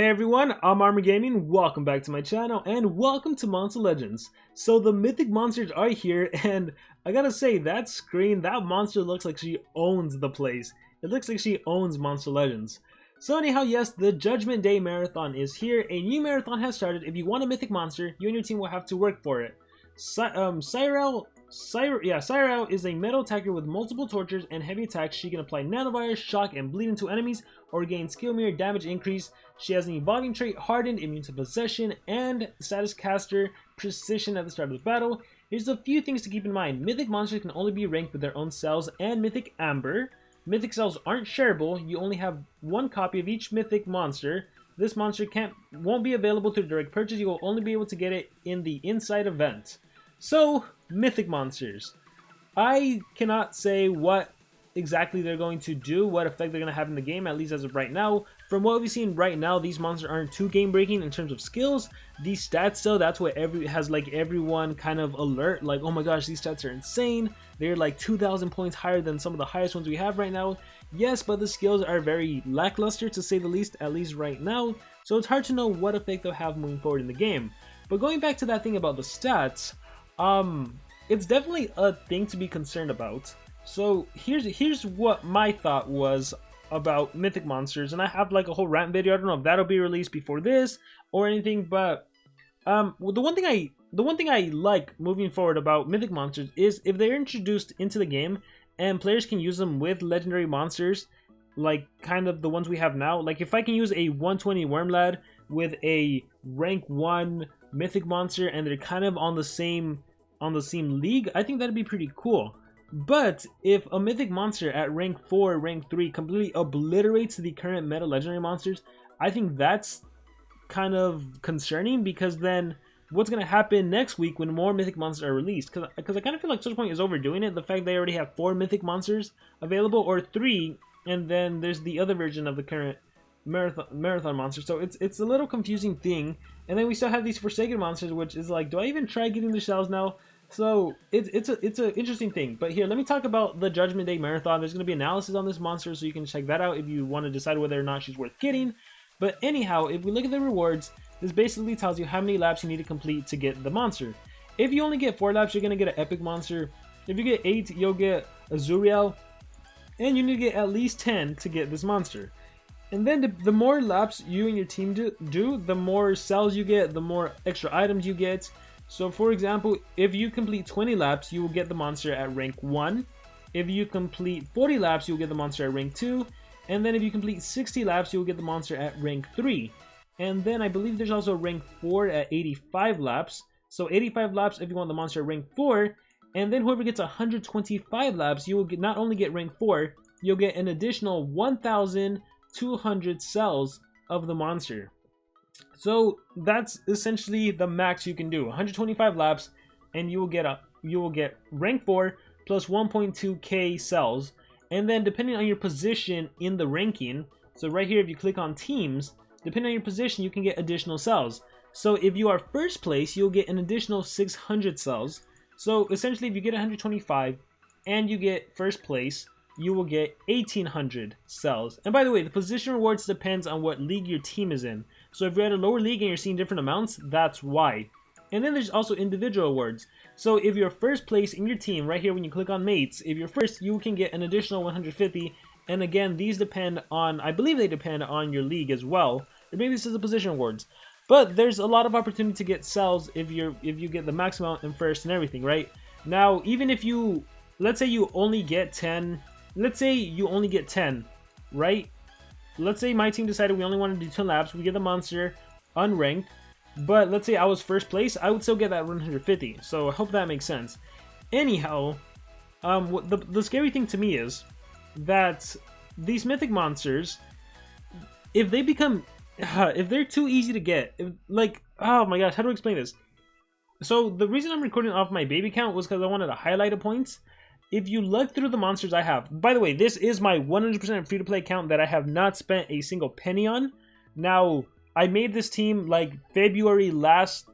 Hey everyone, I'm Armor Gaming, welcome back to my channel, and welcome to Monster Legends. So the mythic monsters are here, and I gotta say, that screen, that monster looks like she owns the place. It looks like she owns Monster Legends. So anyhow, yes, the Judgment Day Marathon is here. A new marathon has started. If you want a mythic monster, you and your team will have to work for it. Cyberiel is a metal attacker with multiple tortures and heavy attacks. She can apply nanovirus, shock, and bleed into enemies, or gain skill mirror damage increase. She has an evolving trait, hardened, immune to possession, and status caster, precision at the start of the battle. Here's a few things to keep in mind. Mythic monsters can only be ranked with their own cells and mythic amber. Mythic cells aren't shareable. You only have one copy of each mythic monster. This monster won't be available through direct purchase. You will only be able to get it in the inside event. So, mythic monsters. I cannot say what exactly they're going to do, what effect they're going to have in the game, at least as of right now. From what we've seen right now, these monsters aren't too game breaking in terms of skills. These stats though, that's what has like everyone kind of alert, like, oh my gosh, these stats are insane. They're like 2,000 points higher than some of the highest ones we have right now. Yes, but the skills are very lackluster to say the least, at least right now. So it's hard to know what effect they'll have moving forward in the game. But going back to that thing about the stats, it's definitely a thing to be concerned about. So here's what my thought was about mythic monsters, and I have like a whole rant video. I don't know if that'll be released before this or anything, but well, the one thing I like moving forward about mythic monsters is if they're introduced into the game and players can use them with legendary monsters, like kind of the ones we have now. Like if I can use a 120 Wormlad with a rank 1 mythic monster and they're kind of on the same league, I think that'd be pretty cool. But if a mythic monster at rank 4, rank 3 completely obliterates the current meta legendary monsters, I think that's kind of concerning, because then what's going to happen next week when more mythic monsters are released? Because I kind of feel like SocialPoint is overdoing it. The fact they already have 4 mythic monsters available, or 3, and then there's the other version of the current marathon monster. So it's a little confusing thing. And then we still have these Forsaken monsters, which is like, do I even try getting the shells now? So it's an interesting thing. But here, let me talk about the Judgment Day Marathon. There's going to be analysis on this monster, so you can check that out if you want to decide whether or not she's worth getting. But anyhow, if we look at the rewards, this basically tells you how many laps you need to complete to get the monster. If you only get 4 laps, you're going to get an epic monster. If you get 8, you'll get a Zuriel. And you need to get at least 10 to get this monster. And then the more laps you and your team do, the more cells you get, the more extra items you get. So for example, if you complete 20 laps, you will get the monster at rank 1. If you complete 40 laps, you'll get the monster at rank 2. And then if you complete 60 laps, you'll get the monster at rank 3. And then I believe there's also rank 4 at 85 laps. So 85 laps if you want the monster at rank 4. And then whoever gets 125 laps, you will not only get rank 4, you'll get an additional 1,200 cells of the monster. So that's essentially the max you can do. 125 laps, and you will get rank 4 plus 1.2k cells. And then depending on your position in the ranking, so right here if you click on teams, depending on your position you can get additional cells. So if you are first place, you'll get an additional 600 cells. So essentially if you get 125 and you get first place, you will get 1,800 cells. And by the way, the position rewards depends on what league your team is in. So if you're at a lower league and you're seeing different amounts, that's why. And then there's also individual awards. So if you're first place in your team, right here when you click on mates, if you're first, you can get an additional 150. And again, these depend on, I believe they depend on your league as well. Or maybe this is the position awards. But there's a lot of opportunity to get cells if you get the max amount in first and everything, right? Now, even if you, let's say you only get 10, right? Let's say my team decided we only want to do 10 laps, we get the monster unranked, but let's say I was first place, I would still get that 150. So I hope that makes sense. Anyhow, the scary thing to me is that these mythic monsters, if they become, if they're too easy to get, like, oh my gosh, how do I explain this? So the reason I'm recording off my baby count was because I wanted to highlight the points. If you look through the monsters I have, by the way, this is my 100% free-to-play account that I have not spent a single penny on. Now, I made this team like February last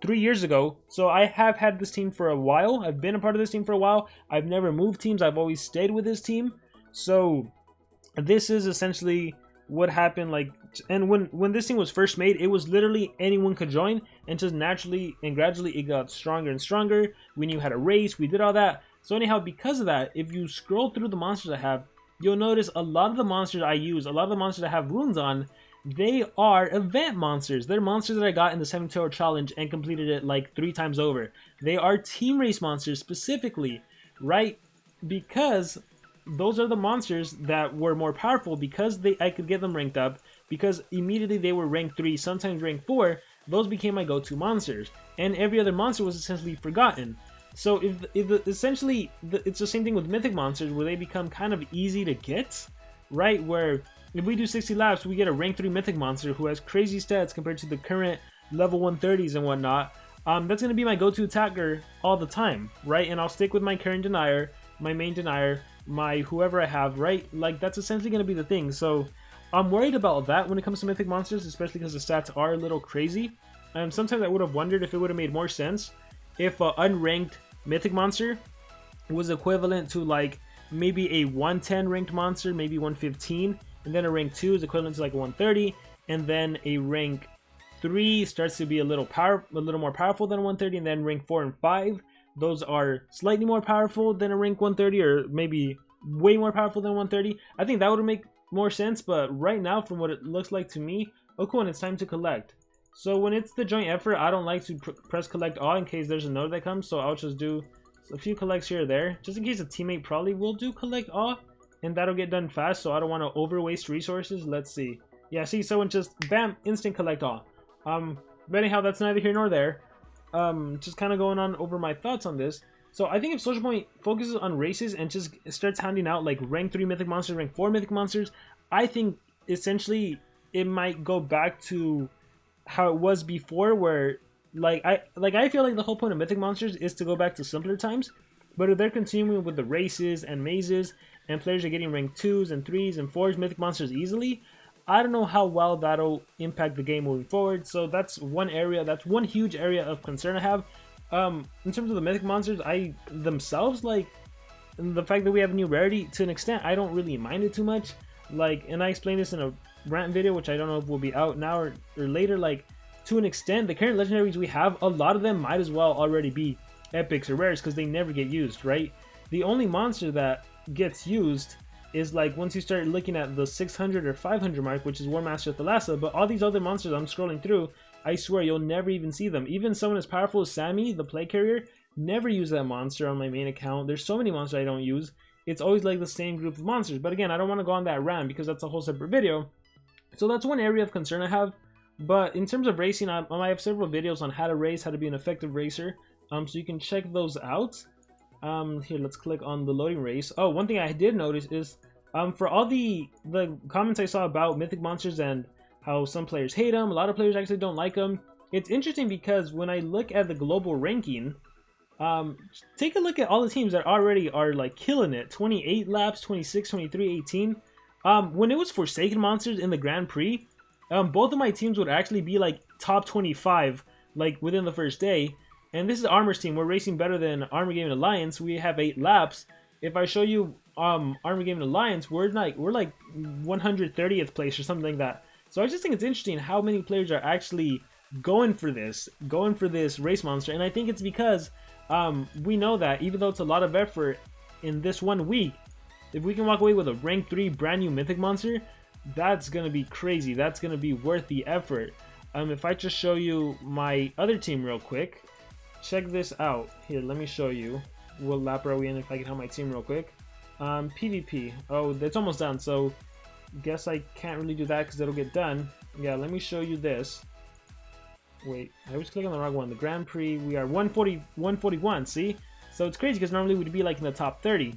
3 years ago, so I have had this team for a while. I've been a part of this team for a while. I've never moved teams. I've always stayed with this team. So this is essentially what happened, like, and when this thing was first made, it was literally anyone could join, and just naturally and gradually it got stronger and stronger. We knew how to race, we did all that. So anyhow, because of that, if you scroll through the monsters I have, you'll notice a lot of the monsters I use, a lot of the monsters I have runes on, they are event monsters. They're monsters that I got in the 72-hour challenge and completed it like 3 times over. They are team race monsters specifically, right? Because those are the monsters that were more powerful, because I could get them ranked up, because immediately they were rank 3, sometimes rank 4. Those became my go-to monsters, and every other monster was essentially forgotten. So essentially it's the same thing with mythic monsters, where they become kind of easy to get, right? Where if we do 60 laps, we get a rank 3 mythic monster who has crazy stats compared to the current level 130s and whatnot. That's going to be my go-to attacker all the time, right? And I'll stick with my current denier, my main denier, my whoever I have, right? Like, that's essentially going to be the thing. So I'm worried about that when it comes to mythic monsters, especially because the stats are a little crazy. Sometimes I would have wondered if it would have made more sense if an unranked mythic monster was equivalent to like maybe a 110 ranked monster, maybe 115, and then a rank 2 is equivalent to like 130, and then a rank 3 starts to be a little more powerful than 130, and then rank 4 and 5, those are slightly more powerful than a rank 130, or maybe way more powerful than 130. I think that would make more sense, but right now, from what it looks like to me, oh cool, and it's time to collect. So when it's the joint effort, I don't like to press collect all in case there's a node that comes, so I'll just do a few collects here or there, just in case a teammate probably will do collect all, and that'll get done fast, so I don't want to over waste resources. Let's see. Yeah, see, someone just bam, instant collect all. But anyhow, that's neither here nor there. Just kind of going on over my thoughts on this. So I think if SocialPoint focuses on races and just starts handing out like rank 3 mythic monsters, rank 4 mythic monsters, I think essentially it might go back to how it was before, where I feel like the whole point of mythic monsters is to go back to simpler times. But if they're continuing with the races and mazes, and players are getting rank 2s and 3s and 4s mythic monsters easily, I don't know how well that'll impact the game moving forward. So that's one area, that's one huge area of concern I have. In terms of the mythic monsters themselves, like the fact that we have a new rarity, to an extent I don't really mind it too much. Like, and I explained this in a rant video, which I don't know if will be out now or later. Like, to an extent, the current legendaries we have, a lot of them might as well already be epics or rares, because they never get used, right? The only monster that gets used is like once you start looking at the 600 or 500 mark, which is Warmaster Thalassa. But all these other monsters I'm scrolling through, I swear you'll never even see them. Even someone as powerful as Sammy, the play carrier, never use that monster on my main account. There's so many monsters I don't use. It's always like the same group of monsters. But again, I don't want to go on that rant because that's a whole separate video. So that's one area of concern I have. But in terms of racing, I have several videos on how to race, how to be an effective racer. So you can check those out. Here, let's click on the loading race. Oh, one thing I did notice is for all the comments I saw about mythic monsters and how some players hate them, a lot of players actually don't like them. It's interesting because when I look at the global ranking, take a look at all the teams that already are like killing it. 28 laps, 26, 23, 18. When it was Forsaken monsters in the Grand Prix, both of my teams would actually be like top 25 like within the first day. And this is Armor's team. We're racing better than Armor Gaming Alliance. We have 8 laps. If I show you Armor Gaming Alliance, we're like 130th place or something like that. So I just think it's interesting how many players are actually going for this race monster. And I think it's because we know that even though it's a lot of effort in this 1 week, if we can walk away with a rank 3 brand new mythic monster, that's gonna be crazy. That's gonna be worth the effort. If I just show you my other team real quick, check this out. Here, let me show you. What lap are we in if I can have my team real quick. PvP. Oh, it's almost done, so guess I can't really do that because it'll get done. Yeah, let me show you this. Wait, I was clicking on the wrong one. The Grand Prix, we are 141, see? So it's crazy because normally we'd be like in the top 30.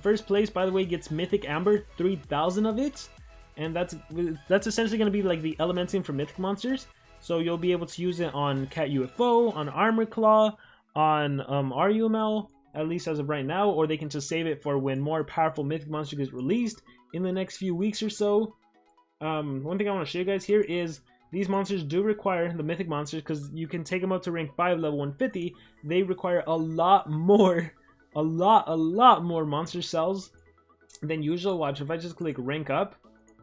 First place, by the way, gets Mythic Amber, 3,000 of it. And that's essentially going to be like the Elementium for Mythic monsters. So you'll be able to use it on Cat UFO, on Armor Claw, on RUML, at least as of right now. Or they can just save it for when more powerful Mythic monster gets released in the next few weeks or so. One thing I want to show you guys here is these monsters do require, the Mythic monsters, because you can take them up to rank 5, level 150. They require a lot more, a lot more monster cells than usual. Watch, if I just click rank up,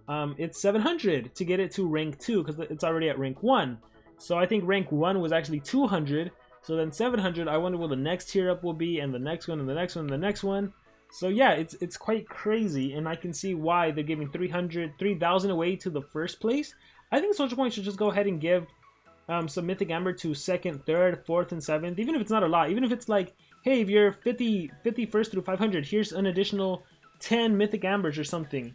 it's 700 to get it to rank 2 because it's already at rank 1. So I think rank 1 was actually 200. So then 700, I wonder what the next tier up will be, and the next one, and the next one, and the next one. So yeah, it's quite crazy, and I can see why they're giving 3,000 away to the first place. I think SocialPoint should just go ahead and give some Mythic Amber to 2nd, 3rd, 4th, and 7th, even if it's not a lot. Even if it's like, hey, if you're 51st through 500, here's an additional 10 Mythic Ambers or something.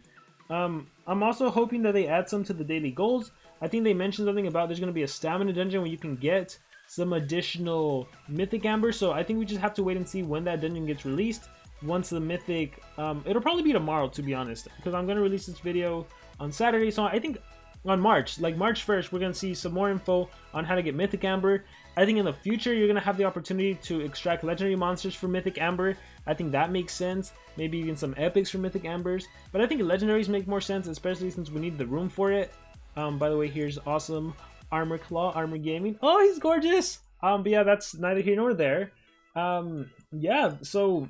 I'm also hoping that they add some to the daily goals. I think they mentioned something about there's going to be a stamina dungeon where you can get some additional Mythic Amber, so I think we just have to wait and see when that dungeon gets released. Once the Mythic, it'll probably be tomorrow, to be honest, because I'm going to release this video on Saturday, so I think on March 1st, we're going to see some more info on how to get Mythic Amber. I think in the future, you're going to have the opportunity to extract legendary monsters for Mythic Amber. I think that makes sense. Maybe even some epics for Mythic Ambers, but I think legendaries make more sense, especially since we need the room for it. By the way, here's awesome Armor Claw, Armor Gaming. Oh, he's gorgeous! But yeah, that's neither here nor there. Yeah, so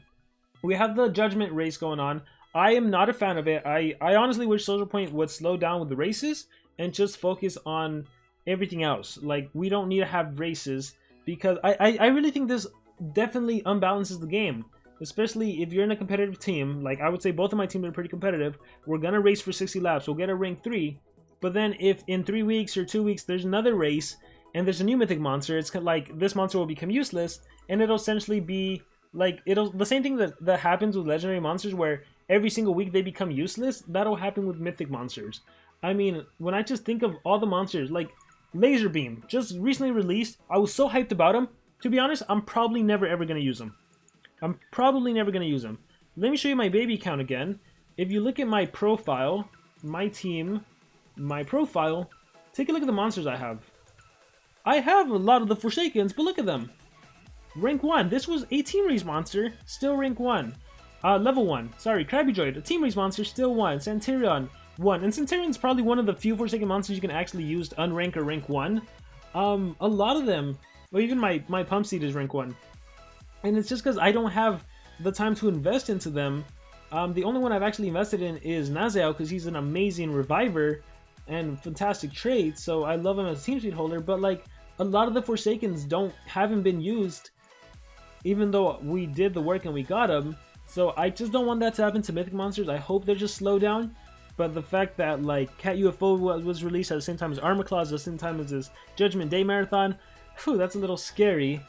we have the Judgement race going on. I am not a fan of it. I honestly wish SocialPoint would slow down with the races and just focus on everything else. Like, we don't need to have races because I really think this definitely unbalances the game. Especially if you're in a competitive team. Like, I would say both of my teams are pretty competitive. We're going to race for 60 laps. We'll get a rank 3. But then if in 3 weeks or 2 weeks there's another race and there's a new mythic monster, it's kind of like this monster will become useless, and it'll essentially be like the same thing that happens with legendary monsters where every single week they become useless. That'll happen with mythic monsters. I mean, when I just think of all the monsters, like Laser Beam, just recently released, I was so hyped about him. To be honest, I'm probably never ever going to use him. I'm probably never going to use him. Let me show you my baby count again. If you look at my profile, my team, my profile, take a look at the monsters I have. I have a lot of the Forsakens, but look at them. Rank 1. This was a team race monster, still rank 1. Level 1. Sorry, Krabby Droid, a team race monster, still 1. Centurion, 1. And Centurion's probably one of the few Forsaken monsters you can actually use to unrank or rank 1. A lot of them, well, even my Pump Seed is rank 1. And it's just because I don't have the time to invest into them. The only one I've actually invested in is Naziao because he's an amazing reviver and fantastic trait, so I love him as a team sheet holder, but like a lot of the Forsakens haven't been used even though we did the work and we got them. So I just don't want that to happen to mythic monsters. I hope they're just slow down. But the fact that like Cat UFO was released at the same time as Armor Claws, at the same time as this Judgement Day Marathon, whew, that's a little scary.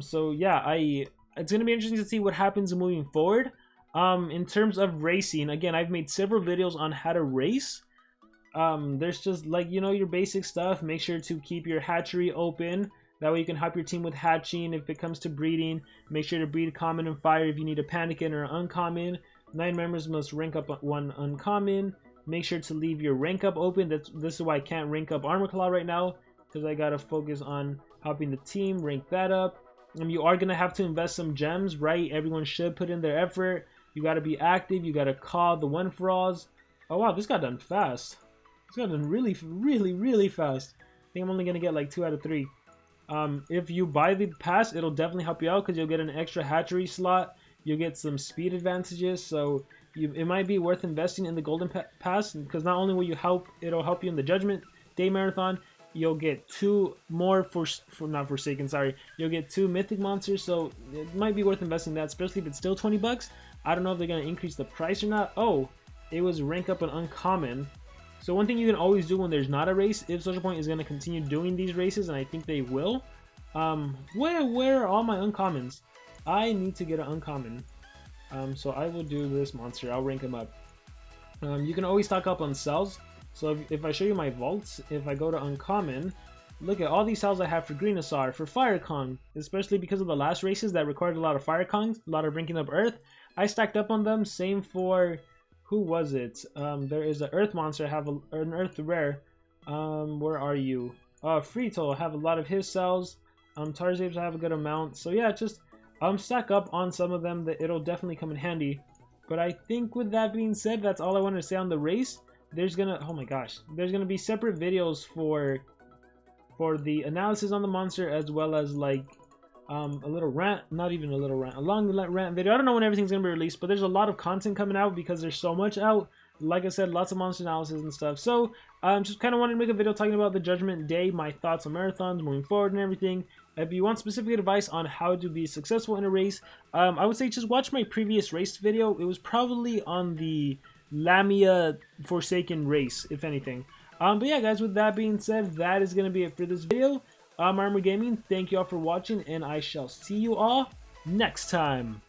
So yeah, it's going to be interesting to see what happens moving forward. In terms of racing, again, I've made several videos on how to race. There's just like, you know, your basic stuff. Make sure to keep your hatchery open. That way you can help your team with hatching. If it comes to breeding, make sure to breed common and fire if you need a Panikin or uncommon. 9 members must rank up 1 uncommon. Make sure to leave your rank up open. This is why I can't rank up Armor Claw right now, because I gotta focus on helping the team rank that up. You are gonna have to invest some gems, right? Everyone should put in their effort. You gotta be active. You gotta call the one for alls. Oh wow, this got done fast. This got done really, really, really fast. I think I'm only gonna get like 2 out of 3. If you buy the pass, it'll definitely help you out because you'll get an extra hatchery slot. You'll get some speed advantages, so it might be worth investing in the golden pass because not only will it'll help you in the Judgement Day Marathon. You'll get 2 more not Forsaken, sorry. You'll get 2 mythic monsters, so it might be worth investing in that, especially if it's still 20 bucks. I don't know if they're gonna increase the price or not. Oh, it was rank up an uncommon. So one thing you can always do when there's not a race, if SocialPoint is gonna continue doing these races, and I think they will. Where are all my uncommons? I need to get an uncommon. So I will do this monster. I'll rank him up. You can always stock up on cells. So if I show you my vaults, if I go to uncommon, look at all these cells I have for Greenasaur, for Fire Kong, especially because of the last races that required a lot of Fire Kongs, a lot of ranking up Earth. I stacked up on them. Same for, who was it? There is an Earth monster. I have an Earth rare. Where are you? Frito, I have a lot of his cells. Tarzapes, I have a good amount. So yeah, just stack up on some of them. That it'll definitely come in handy. But I think with that being said, that's all I wanted to say on the race. There's gonna, oh my gosh, there's gonna be separate videos for the analysis on the monster, as well as like a little rant, not even a little rant, a long rant video. I don't know when everything's gonna be released, but there's a lot of content coming out because there's so much out. like I said, lots of monster analysis and stuff. So just kind of wanted to make a video talking about the Judgment Day, my thoughts on marathons moving forward and everything. If you want specific advice on how to be successful in a race, I would say just watch my previous race video. It was probably on the Lamia Forsaken race, if anything. But yeah, guys, with that being said, that is going to be it for this video. I'm Armor Gaming. Thank you all for watching, and I shall see you all next time.